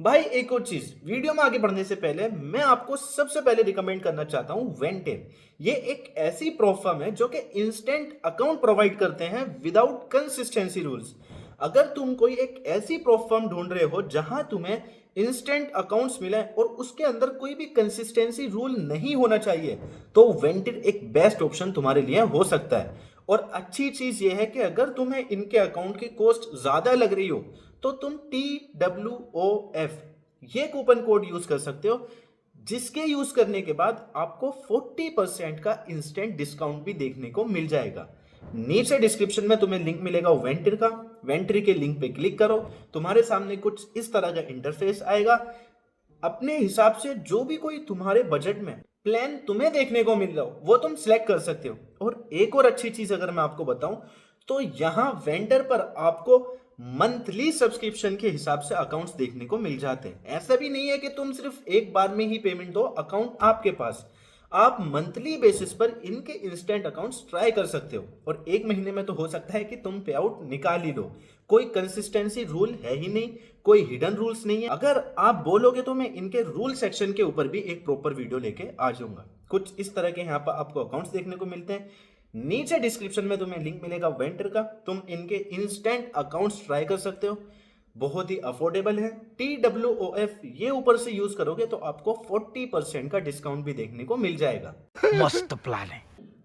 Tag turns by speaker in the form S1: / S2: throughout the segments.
S1: भाई एक और चीज, वीडियो में आगे बढ़ने से पहले मैं आपको सबसे पहले रिकमेंड करना चाहता हूं वेंटेन। ये एक ऐसी प्रो फर्म है जो कि इंस्टेंट अकाउंट प्रोवाइड करते हैं विदाउट कंसिस्टेंसी रूल्स। अगर तुम कोई एक ऐसी प्रो फर्म ढूंढ रहे हो जहां तुम्हें इंस्टेंट अकाउंट्स मिले और उसके अंदर कोई भी कंसिस्टेंसी रूल नहीं होना चाहिए, तो वेंटेन एक बेस्ट ऑप्शन तुम्हारे लिए हो सकता है। और अच्छी चीज ये है कि अगर तुम्हें इनके अकाउंट की कॉस्ट ज्यादा लग रही हो तो तुम TWOF ये कूपन कोड यूज कर सकते हो, जिसके यूज करने के बाद आपको 40% का इंस्टेंट डिस्काउंट भी देखने को मिल जाएगा। नीचे डिस्क्रिप्शन में तुम्हें लिंक मिलेगा वेंट्री का। वेंट्री के लिंक पे क्लिक करो, तुम्हारे सामने कुछ इस तरह का इंटरफेस आएगा। अपने हिसाब से जो भी कोई तुम्हारे बजट में प्लान तुम्हें देखने को मिल रहा हो वो तुम सिलेक्ट कर सकते हो। और एक और अच्छी चीज अगर मैं आपको बताऊं तो यहाँ वेंडर पर आपको मंथली सब्सक्रिप्शन के हिसाब से अकाउंट्स देखने को मिल जाते हैं। ऐसा भी नहीं है कि तुम सिर्फ एक बार में ही पेमेंट दो, अकाउंट आपके पास। आप मंथली बेसिस पर इनके इंस्टेंट अकाउंट्स ट्राई कर सकते हो और एक महीने में तो हो सकता है कि तुम पे आउट निकाल ही लो। कोई कंसिस्टेंसी रूल है ही नहीं, कोई हिडन रूल्स नहीं है। अगर आप बोलोगे तो मैं इनके रूल सेक्शन के ऊपर भी एक प्रॉपर वीडियो लेके आ जाऊंगा। कुछ इस तरह के यहाँ पर आपको अकाउंट्स देखने को मिलते हैं। नीचे डिस्क्रिप्शन में तुम्हें लिंक मिलेगा वेंटर का, तुम इनके इंस्टेंट अकाउंट्स ट्राई कर सकते हो। बहुत ही अफोर्डेबल है। TWOF ये ऊपर से यूज करोगे तो आपको 40% का डिस्काउंट भी देखने को मिल जाएगा।
S2: मस्त प्लान है।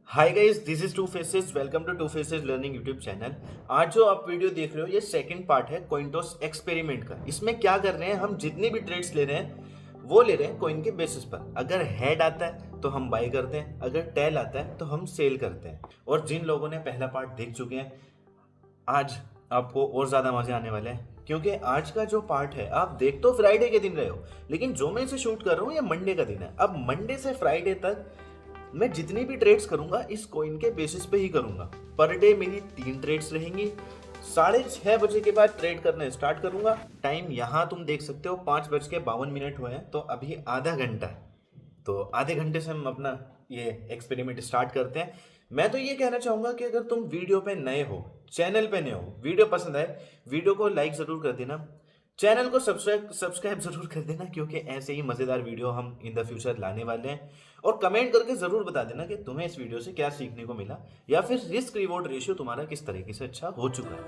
S1: Hi guys, this is two faces. Welcome to two faces learning YouTube channel. आज जो आप वीडियो देख रहे हो ये सेकंड पार्ट है कॉइनटॉस एक्सपेरिमेंट का। इसमें क्या कर रहे हैं, हम जितनी भी ट्रेड्स ले रहे हैं वो ले रहे हैं कॉइन के बेसिस पर। अगर हेड आता है तो हम बाय करते हैं, अगर टेल आता है तो हम सेल करते हैं। और जिन लोगों ने पहला पार्ट देख चुके हैं, आज आपको और ज़्यादा मजे आने वाले हैं, क्योंकि आज का जो पार्ट है आप देख तो फ्राइडे के दिन रहे हो, लेकिन जो मैं इसे शूट कर रहा हूँ ये मंडे का दिन है। अब मंडे से फ्राइडे तक मैं जितनी भी ट्रेड्स करूंगा इस कॉइन के बेसिस पे ही करूंगा। पर डे मेरी 3 ट्रेड्स रहेंगी। 6:30 बजे के बाद ट्रेड करना स्टार्ट करूंगा। टाइम यहाँ तुम देख सकते हो 5:52 हुए हैं, तो अभी आधा घंटा है। तो आधे घंटे से हम अपना ये एक्सपेरिमेंट स्टार्ट करते हैं। मैं तो ये कहना चाहूंगा कि अगर तुम वीडियो पे नए हो, चैनल पे नए हो, वीडियो पसंद आए, वीडियो को लाइक जरूर कर देना, चैनल को सब्सक्राइब जरूर कर देना, क्योंकि ऐसे ही मजेदार वीडियो हम इन द फ्यूचर लाने वाले हैं। और कमेंट करके जरूर बता देना कि तुम्हें इस वीडियो से क्या सीखने को मिला, या फिर रिस्क रिवॉर्ड रेशियो तुम्हारा किस तरीके से अच्छा हो चुका है।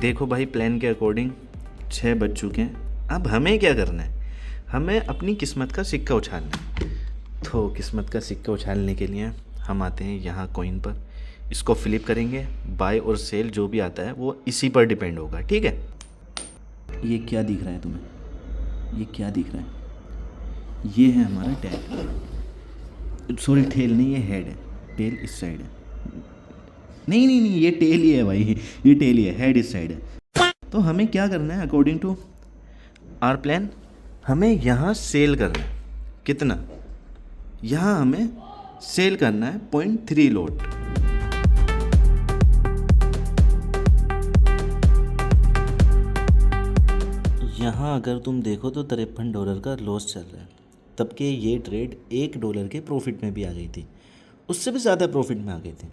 S1: देखो भाई, प्लान के अकॉर्डिंग 6 बज चुके हैं। अब हमें क्या करना है, हमें अपनी किस्मत का सिक्का उछालना है। तो किस्मत का सिक्का उछालने के लिए हम आते हैं यहाँ कॉइन पर, इसको फ्लिप करेंगे। बाय और सेल जो भी आता है वो इसी पर डिपेंड होगा, ठीक है।
S3: ये क्या दिख रहा है तुम्हें? ये क्या दिख रहा है? ये है हमारा टैग। सॉरी, टेल नहीं, ये हेड है। टेल इस साइड है। नहीं नहीं नहीं, ये टेल ही है भाई, ये टेल ही है, हेड इस साइड है। तो हमें क्या करना है अकॉर्डिंग टू आवर प्लान, हमें यहाँ सेल करना है। कितना? यहाँ हमें सेल करना है 0.3 लॉट। यहाँ अगर तुम देखो तो $53 का लॉस चल रहा है, तब के ये ट्रेड $1 के प्रॉफिट में भी आ गई थी, उससे भी ज़्यादा प्रॉफिट में आ गई थी,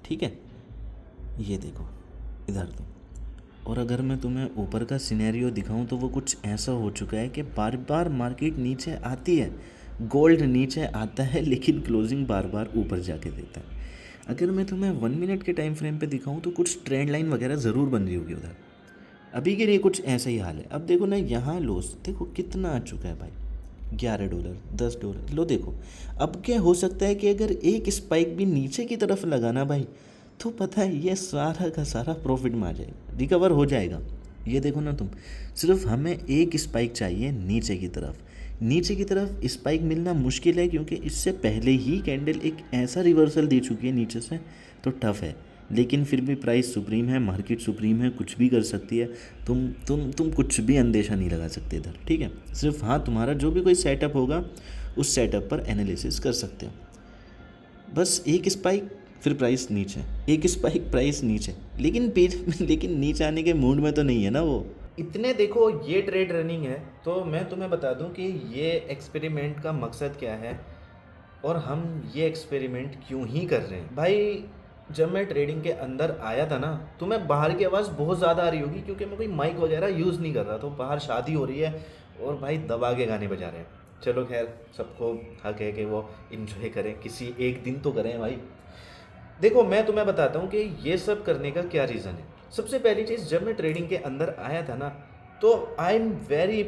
S3: ठीक है। ये देखो इधर तो। और अगर मैं तुम्हें ऊपर का सिनेरियो दिखाऊं तो वो कुछ ऐसा हो चुका है कि बार बार मार्केट नीचे आती है, गोल्ड नीचे आता है, लेकिन क्लोजिंग बार बार ऊपर जाके देता है। अगर मैं तुम्हें 1 मिनट के टाइम फ्रेम पे दिखाऊं तो कुछ ट्रेंड लाइन वगैरह ज़रूर बन रही होगी उधर। अभी के लिए कुछ ऐसा ही हाल है। अब देखो ना, यहाँ लॉस देखो कितना आ चुका है भाई, $11, $10। लो देखो, अब क्या हो सकता है कि अगर एक स्पाइक भी नीचे की तरफ लगाना भाई, तो पता है ये सारा का सारा प्रॉफिट में आ जाएगा, रिकवर हो जाएगा। ये देखो ना तुम, सिर्फ हमें एक स्पाइक चाहिए नीचे की तरफ। नीचे की तरफ स्पाइक मिलना मुश्किल है, क्योंकि इससे पहले ही कैंडल एक ऐसा रिवर्सल दे चुकी है नीचे से, तो टफ है। लेकिन फिर भी प्राइस सुप्रीम है, मार्केट सुप्रीम है, कुछ भी कर सकती है। तुम कुछ भी अंदेशा नहीं लगा सकते इधर, ठीक है। सिर्फ हाँ, तुम्हारा जो भी कोई सेटअप होगा उस सेटअप पर एनालिसिस कर सकते हो। बस एक स्पाइक फिर प्राइस नीचे, एक स्पाइक प्राइस नीचे, लेकिन नीचे आने के मूड में तो नहीं है ना वो। इतने देखो ये ट्रेड रनिंग है, तो मैं तुम्हें बता दूं कि ये एक्सपेरिमेंट का मकसद क्या है और हम ये एक्सपेरिमेंट क्यों ही कर रहे हैं। भाई
S1: जब मैं ट्रेडिंग के अंदर आया था ना, तो मैं बाहर की आवाज़ बहुत ज़्यादा आ रही होगी क्योंकि मैं कोई माइक वगैरह यूज़ नहीं कर रहा, तो बाहर शादी हो रही है और भाई दबा के गाने बजा रहे हैं। चलो खैर, सबको हक है कि वो इन्जॉय करें, किसी एक दिन तो करें भाई। देखो मैं तुम्हें बताता हूँ कि ये सब करने का क्या रीज़न है। सबसे पहली चीज़, जब मैं ट्रेडिंग के अंदर आया था ना, तो आई एम वेरी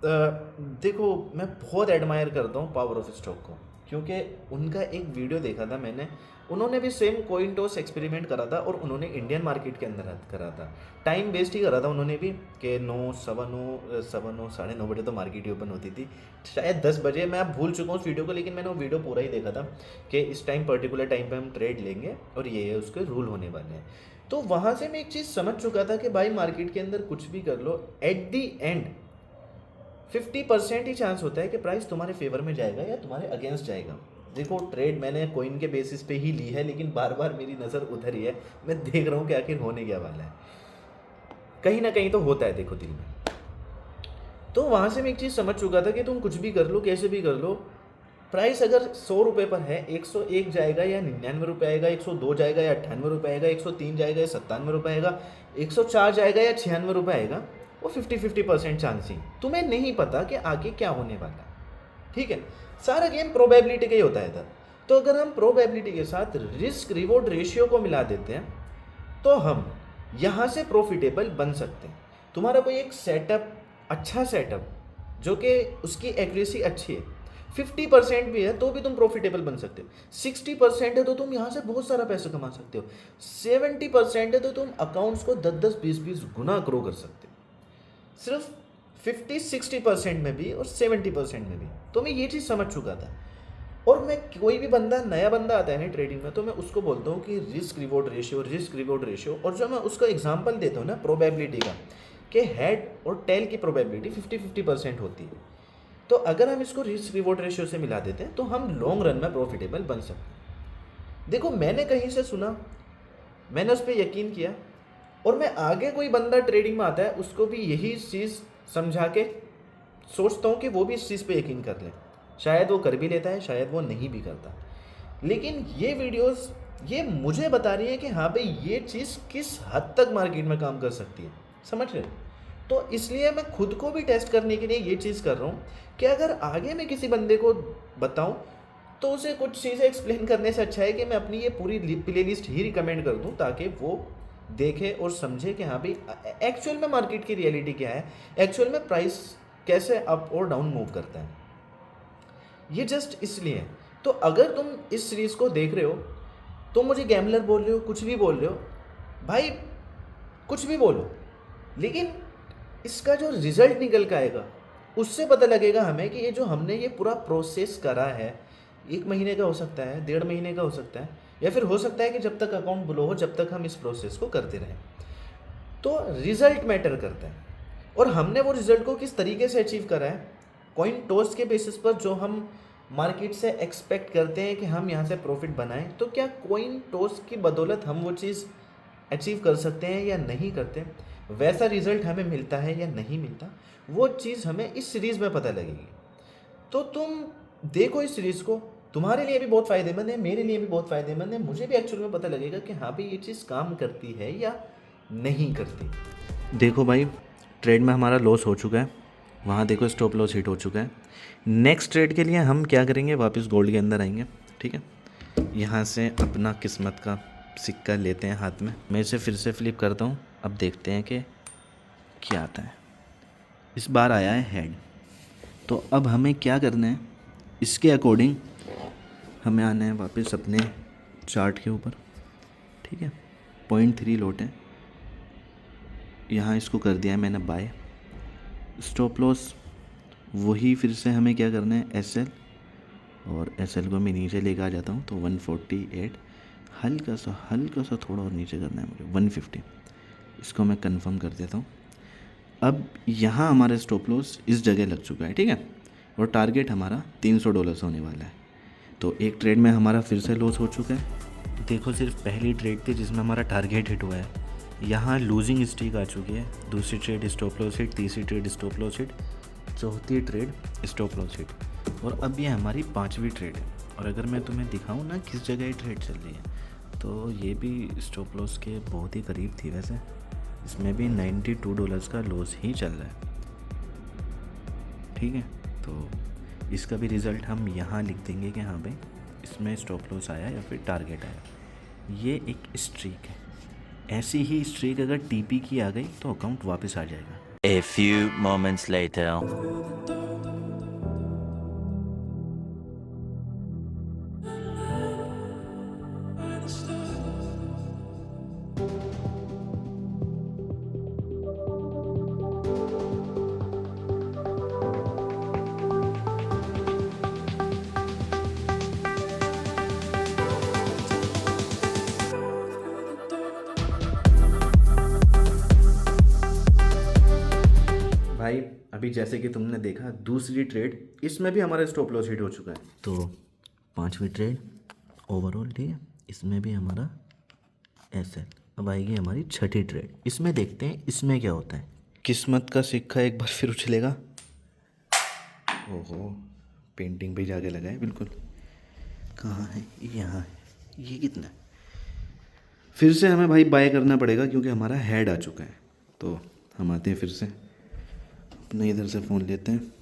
S1: देखो मैं बहुत एडमायर करता हूँ पावर ऑफ स्टॉक को, क्योंकि उनका एक वीडियो देखा था मैंने। उन्होंने भी सेम कॉइन टॉस एक्सपेरिमेंट करा था और उन्होंने इंडियन मार्केट के अंदर करा था। टाइम वेस्ट ही करा था उन्होंने भी कि 9 सवा नौ 9:30 बजे तो मार्केट ही ओपन होती थी, शायद 10 बजे, मैं अब भूल चुका हूँ उस वीडियो को, लेकिन मैंने वो वीडियो पूरा ही देखा था कि इस टाइम पर्टिकुलर टाइम पे हम ट्रेड लेंगे और ये उसके रूल होने वाले हैं। तो वहाँ से मैं एक चीज़ समझ चुका था कि भाई मार्केट के अंदर कुछ भी कर लो, एट दी एंड 50% ही चांस होता है कि प्राइस तुम्हारे फेवर में जाएगा या तुम्हारे अगेंस्ट जाएगा। देखो ट्रेड मैंने कॉइन के बेसिस पे ही ली है, लेकिन बार बार मेरी नज़र उधर ही है, मैं देख रहा हूँ कि आखिर होने क्या वाला है। कहीं ना कहीं तो होता है देखो दिल में। तो वहाँ से मैं एक चीज़ समझ चुका था कि तुम कुछ भी कर लो, कैसे भी कर लो, प्राइस अगर 100 रुपये पर है, 101 जाएगा या 99 रुपये आएगा, 102 जाएगा या 98 रुपये आएगा, 103 जाएगा या 97 रुपये आएगा, 104 जाएगा या 96 रुपये आएगा, वो 50-50% चांस ही। तुम्हें नहीं पता कि आगे क्या होने वाला है, ठीक है। सारा गेम प्रोबेबिलिटी का ही होता है इधर। तो अगर हम प्रोबेबिलिटी के साथ रिस्क रिवॉर्ड रेशियो को मिला देते हैं तो हम यहाँ से प्रॉफिटेबल बन सकते हैं। तुम्हारा कोई एक सेटअप, अच्छा सेटअप जो कि उसकी एक्यूरेसी अच्छी है, 50% भी है तो भी तुम प्रॉफिटेबल बन सकते हो, 60% है तो तुम यहाँ से बहुत सारा पैसा कमा सकते हो, 70% है तो तुम अकाउंट्स को 10-10, 20-20 गुना ग्रो कर सकते हो, सिर्फ 50-60% में भी और 70% में भी। तो मैं ये चीज़ समझ चुका था। और मैं कोई भी बंदा, नया बंदा आता है ना ट्रेडिंग में, तो मैं उसको बोलता हूँ कि रिस्क रिवॉर्ड रेशियो, और जो मैं उसको एग्जांपल देता हूँ ना प्रोबेबिलिटी का, कि हेड और टेल की प्रोबेबिलिटी 50-50% होती है। तो अगर हम इसको रिस्क रिवॉर्ड रेशियो से मिला देते हैं तो हम लॉन्ग रन में प्रॉफिटेबल बन सकते हैं। देखो मैंने कहीं से सुना, मैंने उस पर यकीन किया, और मैं आगे कोई बंदा ट्रेडिंग में आता है उसको भी यही चीज़ समझा के सोचता हूँ कि वो भी इस चीज़ पे यकीन कर ले। शायद वो कर भी लेता है, शायद वो नहीं भी करता, लेकिन ये वीडियोस ये मुझे बता रही है कि हाँ भाई ये चीज़ किस हद तक मार्केट में काम कर सकती है, समझ रहे हो। तो इसलिए मैं खुद को भी टेस्ट करने के लिए ये चीज़ कर रहा हूँ कि अगर आगे मैं किसी बंदे को बताऊँ तो उसे कुछ चीज़ें एक्सप्लेन करने से अच्छा है कि मैं अपनी ये पूरी प्ले लिस्ट ही रिकमेंड कर दूँ, ताकि वो देखे और समझे कि हाँ भाई एक्चुअल में मार्केट की रियलिटी क्या है, एक्चुअल में प्राइस कैसे अप और डाउन मूव करता है। ये जस्ट इसलिए है। तो अगर तुम इस सीरीज़ को देख रहे हो, तुम मुझे गैम्बलर बोल रहे हो, कुछ भी बोल रहे हो, भाई कुछ भी बोलो, लेकिन इसका जो रिजल्ट निकल के आएगा उससे पता लगेगा हमें कि ये जो हमने ये पूरा प्रोसेस करा है, 1 महीने का हो सकता है, 1.5 महीने का हो सकता है, या फिर हो सकता है कि जब तक अकाउंट ब्लो हो, जब तक हम इस प्रोसेस को करते रहें। तो रिजल्ट मैटर करता है, और हमने वो रिजल्ट को किस तरीके से अचीव करा है, कॉइन टॉस के बेसिस पर जो हम मार्केट से एक्सपेक्ट करते हैं कि हम यहाँ से प्रॉफिट बनाएं, तो क्या कॉइन टॉस की बदौलत हम वो चीज़ अचीव कर सकते हैं या नहीं करते, वैसा रिजल्ट हमें मिलता है या नहीं मिलता, वो चीज़ हमें इस सीरीज़ में पता लगेगी। तो तुम देखो इस सीरीज़ को, तुम्हारे लिए भी बहुत फ़ायदेमंद है, मेरे लिए भी बहुत फ़ायदेमंद है, मुझे भी एक्चुअल में पता लगेगा कि हाँ भाई ये चीज़ काम करती है या नहीं करती।
S3: देखो भाई, ट्रेड में हमारा लॉस हो चुका है, वहाँ देखो स्टॉप लॉस हिट हो चुका है। नेक्स्ट ट्रेड के लिए हम क्या करेंगे, वापस गोल्ड के अंदर आएंगे, ठीक है। यहाँ से अपना किस्मत का सिक्का लेते हैं हाथ में, मैं इसे फिर से फ्लिप करता हूँ। अब देखते हैं कि क्या आता है। इस बार आया है हेड। तो अब हमें क्या करना है, इसके अकॉर्डिंग हमें आना है वापस अपने चार्ट के ऊपर, ठीक है। 0.3 लॉट है, यहाँ इसको कर दिया है मैंने बाय। स्टॉप लॉस वही फिर से हमें क्या करना है, एसएल, और एसएल को मैं नीचे लेकर आ जाता हूँ। तो 148, हल्का सा थोड़ा और नीचे करना है मुझे, 150, इसको मैं कंफर्म कर देता हूँ। अब यहाँ हमारा स्टॉप लॉस इस जगह लग चुका है, ठीक है, और टारगेट हमारा $300 होने वाला है। तो एक ट्रेड में हमारा फिर से लॉस हो चुका है। देखो सिर्फ पहली ट्रेड थी जिसमें हमारा टारगेट हिट हुआ है, यहाँ लूजिंग स्ट्रीक आ चुकी है। दूसरी ट्रेड स्टॉप लॉस हिट, तीसरी ट्रेड स्टॉप लॉस हिट, चौथी ट्रेड स्टॉप लॉस हिट, और अब ये हमारी 5वीं ट्रेड है। और अगर मैं तुम्हें दिखाऊँ ना किस जगह ये ट्रेड चल रही है, तो ये भी स्टॉप लॉस के बहुत ही करीब थी वैसे, इसमें भी $92 का लॉस ही चल रहा है। ठीक है, तो इसका भी रिज़ल्ट हम यहाँ लिख देंगे कि हाँ भाई इसमें स्टॉप लॉस आया या फिर टारगेट आया। ये एक स्ट्रीक है, ऐसी ही स्ट्रीक अगर टीपी की आ गई तो अकाउंट वापस आ जाएगा।
S2: A few moments later.
S3: भाई अभी जैसे कि तुमने देखा दूसरी ट्रेड, इसमें भी हमारा स्टॉप लॉस हिट हो चुका है। तो 5वीं ट्रेड ओवरऑल, ठीक है, इसमें भी हमारा एसएल। अब आएगी हमारी 6ठी ट्रेड, इसमें देखते हैं इसमें क्या होता है। किस्मत का सिक्का एक बार फिर उछलेगा। ओहो, पेंटिंग पे जाके लगा है बिल्कुल। कहाँ है? यहाँ है। ये कितना है? फिर से हमें भाई बाय करना पड़ेगा क्योंकि हमारा हेड आ चुका है। तो हम आते हैं फिर से, अपने इधर से फ़ोन लेते हैं,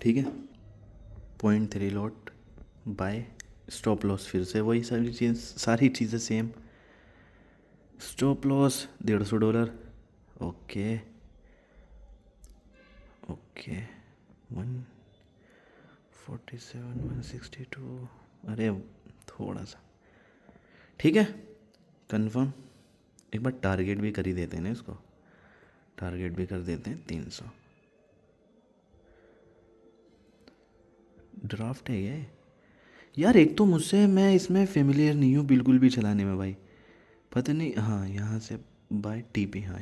S3: ठीक है। 0.3 लॉट बाय, स्टॉप लॉस फिर से वही सारी चीज़ें same. Stop loss $150, okay okay. 147, 162, अरे थोड़ा सा, ठीक है, कंफर्म। एक बार टारगेट भी कर ही देते हैं ना इसको, टारगेट भी कर देते हैं 300। ड्राफ्ट है ये यार। एक तो मुझसे, मैं इसमें फेमिलियर नहीं हूँ बिल्कुल भी चलाने में भाई, पता नहीं। हाँ, यहाँ से बाय टीपी, हाँ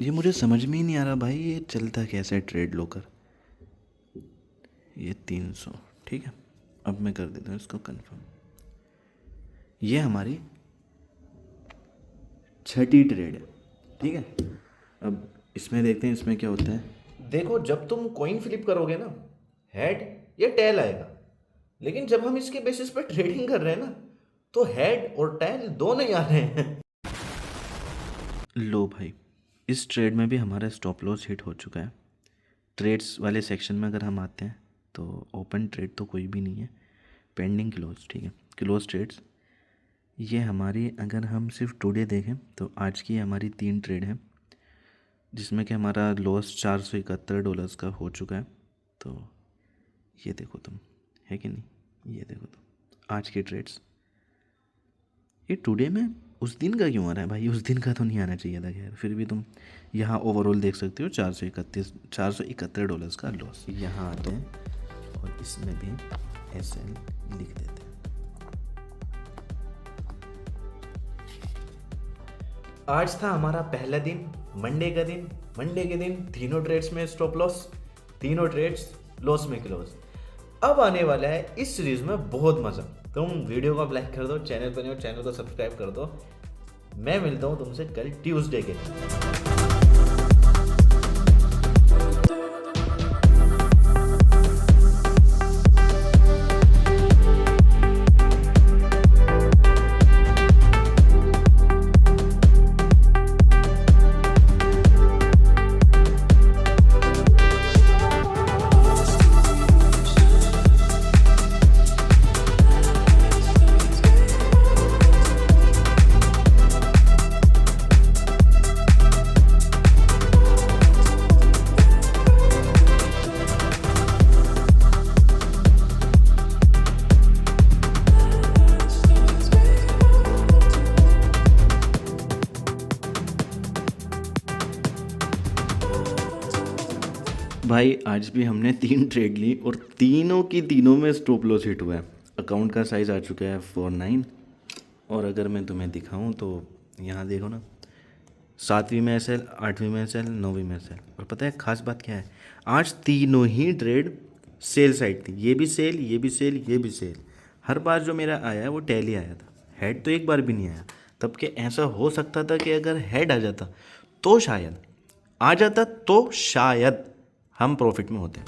S3: ये मुझे समझ में ही नहीं आ रहा भाई, ये चलता कैसे ट्रेड लोकर। ये 300, ठीक है। अब मैं कर देता हूँ इसको कंफर्म। ये हमारी 6ठी ट्रेड है, ठीक है। अब इसमें देखते हैं इसमें क्या होता है।
S1: देखो, जब तुम कॉइन फ्लिप करोगे ना, हेड या टेल आएगा, लेकिन जब हम इसके बेसिस पर ट्रेडिंग कर रहे हैं ना, तो हेड और टेल दोनों ही आ रहे हैं।
S3: लो भाई, इस ट्रेड में भी हमारा स्टॉप लॉस हिट हो चुका है। ट्रेड्स वाले सेक्शन में अगर हम आते हैं तो ओपन ट्रेड तो कोई भी नहीं है, पेंडिंग क्लोज, ठीक है, क्लोज ट्रेड्स। ये हमारी, अगर हम सिर्फ टुडे देखें तो आज की हमारी 3 ट्रेड है, जिसमें कि हमारा लॉस $471 का हो चुका है। तो ये देखो तुम, है कि नहीं, ये देखो तुम आज के ट्रेड्स। ये टुडे में उस दिन का क्यों आ रहा है भाई? उस दिन का तो नहीं आना चाहिए था, खैर फिर भी तुम यहाँ ओवरऑल देख सकते हो $471 का लॉस। यहाँ आते हैं और इसमें भी SL लिख देते हैं।
S1: आज था हमारा पहला दिन, मंडे का दिन। मंडे के दिन तीनों ट्रेड्स में स्टॉप लॉस, तीनों ट्रेड्स लॉस में क्लोज। अब आने वाला है इस सीरीज में बहुत मजा। तुम वीडियो को लाइक कर दो, चैनल पर नहीं हो चैनल को सब्सक्राइब कर दो। मैं मिलता हूँ तुमसे कल ट्यूसडे के दिन।
S3: भाई आज भी हमने 3 ट्रेड ली और तीनों की तीनों में स्टॉप लॉस हिट हुआ है। अकाउंट का साइज़ आ चुका है 49। और अगर मैं तुम्हें दिखाऊं तो यहाँ देखो ना, 7वीं में SL, 8वीं में SL, 9वीं में SL। और पता है खास बात क्या है, आज तीनों ही ट्रेड सेल साइड थी। ये भी सेल, ये भी सेल, ये भी सेल। हर बार जो मेरा आया है वो टेल ही आया था, हेड तो एक बार भी नहीं आया। तब के ऐसा हो सकता था कि अगर हेड आ जाता तो शायद हम प्रॉफिट में होते।